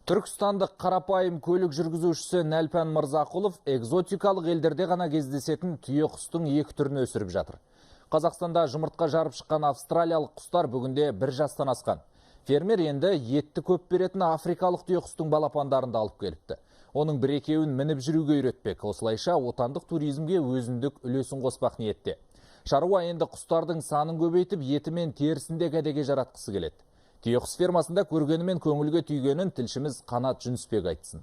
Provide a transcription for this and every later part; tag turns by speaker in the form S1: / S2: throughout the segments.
S1: Түркістандық қарапайым көлік жүргізушісі Нәлпән Мырзақұлов экзотикалық елдерде ғана кездесетін түйе құстың екі түрін өсіріп жатыр. Қазақстанда жұмыртқа жарып шыққан австралиялық құстар бүгінде 1 жастан асқан. Фермер енді етті көп беретін африкалық түйе құстың балапандарын да алып келіпті. Оның бір-екеуін мініп жүруге үйретпек. Осылайша отандық туризмге өзіндік үлесін қоспақ ниетте. Шаруа енді құстардың санын көбейтіп, еті мен терісін де кәдеге жаратқысы келеді. Түйе құс фермасында көргенімен көңілге түйгенін тілшіміз Қанат Жүнісбек айтсын.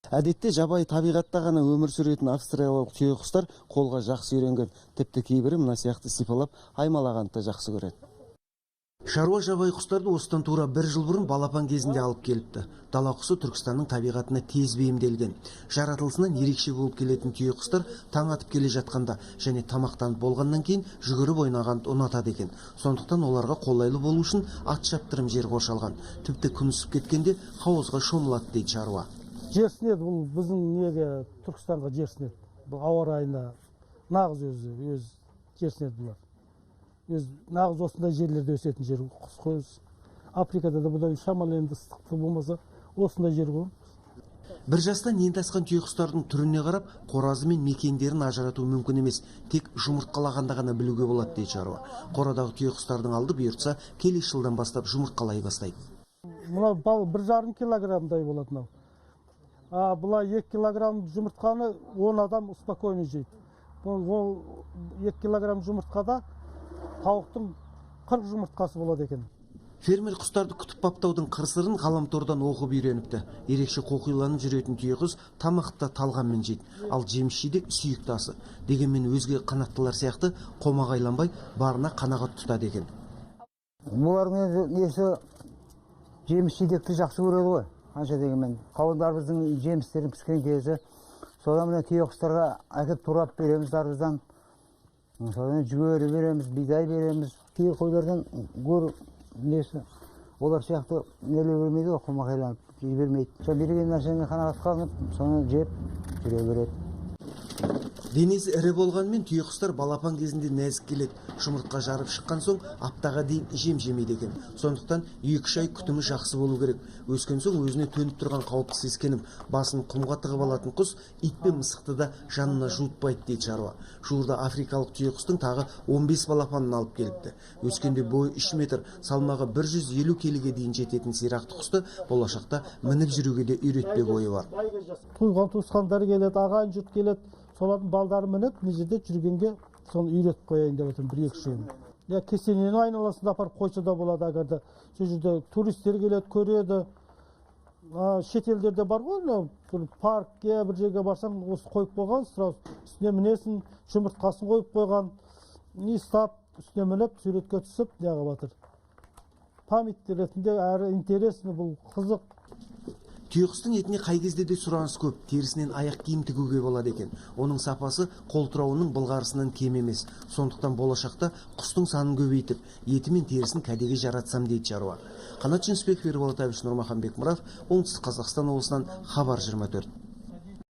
S2: Әдетте жабайы табиғатта ғана өмір сүретін австралиялық түйе құстар қолға жақсы үйренген. Тіпті кейбірі мына сияқты сипалап аймалағанды да жақсы көреді. Шаруа жабайы құстарды осыдан тура 1 жыл бұрын балапан кезінде алып келіпті. Дала құсы Түркістанның табиғатына тез бейімделген. Жаратылысынан ерекше болып келетін түйе құстар таң атып келе жатқанда және тамақтанып болғаннан кейін жүгіріп ойнағанды ұнатады екен. Сондықтан оларға қолайлы болу үшін ат шаптырым жер қоршалған. Тіпті күн ысып кеткенде хауызға шомылады дейді шаруа.
S3: Жерсінеді, бұл біздің неге Түркістанға жерсінеді. Бұл ауа райына нағыз өз жерсінеді бұлар. Нағыз осындай жерлерде өсетін жер. Африкада да бұдан шамалы енді ыстықты болмаса осындай жер ғой.
S2: 1 жастан енді асқан түйе құстардың түріне қарап, қоразы мен мекендерін ажырату мүмкін емес. Тек жұмыртқалағанда ғана білуге болады дейді шаруа. Қорадағы түйе құстардың алды бұйыртса келесі жылдан бастап жұмыртқалай бастайды.
S3: Мына 1,5 килограммдай болады мынау. Бұлай 2 килограмм жұмыртқаны 10 адам спокойно жейді. Бұл 2 килограмм жұмыртқада тауықтың 40 жұмыртқасы болады екен.
S2: Фермер құстарды күтіп баптаудың қыр-сырын ғаламтордан оқып үйреніпті. Ерекше қоқиланып жүретін түйе құс тамақты талғанмен жейді, ал жеміс жидек сүйікті асы. Дегенмен өзге қанаттылар сияқты қомағайланбай барына қанағат тұтады екен.
S4: Бұлардың несі жеміс жидекті жақсы көреді ғой. Қанша дегенмен қауындарымыздың жемістерін піскен кезі, содан мына түйе құстарға әкеп турап береміз дарбыздан. Содан жүгері береміз, бидай береміз. Түйе қойлардан гөр несі, олар сияқты неле бермейді ғой, қомағайланып жей бермейді. Соны берген нәрсені қанағат қалынып, соны жеп жүре береді.
S2: Денесі ірі болғанмен түйе құстар балапан кезінде нәзік келеді. Жұмыртқа жарып шыққан соң аптаға дейін жем жемейді екен. Сондықтан 2-3 ай күтімі жақсы болу керек. Өскен соң өзіне төніп тұрған қауіпті сескеніп, басын құмға тығып алатын құс ит пен мысықты да жанына жуытпайды дейді шаруа. Жуырда африкалық түйе құстың тағы 15 балапанын алып келіпті. Өскенде бойы 3 метр, салмағы 150 келіге дейін жететін сирақты құсты болашақта мініп жүруге де үйретпек ойы бар.
S3: Туған туысқандар келеді, ағайын жұрт келеді. Солардың балдары мініп, мына жерде жүргенге соны үйретіп қояйын деп отырмын, 1-2 жүйені. Кесененің айналасында апарып қойса да болады, агарда сол жерде туристер келеді, көреді. Шетелдерде бар ғой, паркке бір жерге барсаң, осы қойып қойған, үстіне мінесін, жұмыртқасын қойып қойған, ұстап, үстіне мініп, суретке түсіп, неға батыр. Память ретінде әрі интересный, бұл қызық.
S2: Түйе құстың етіне қай кезде де сұраныс көп, терісінен аяқ киім тігуге болады екен. Оның сапасы қолтырауының былғарысынан кем емес. Сондықтан болашақта құстың санын көбейтіп, еті мен терісін кәдеге жаратсам дейді шаруа. Қанат Жүнісбек, Нұрмахан Бекмұрат, Оңтүстік Қазақстан облысынан Хабар 24.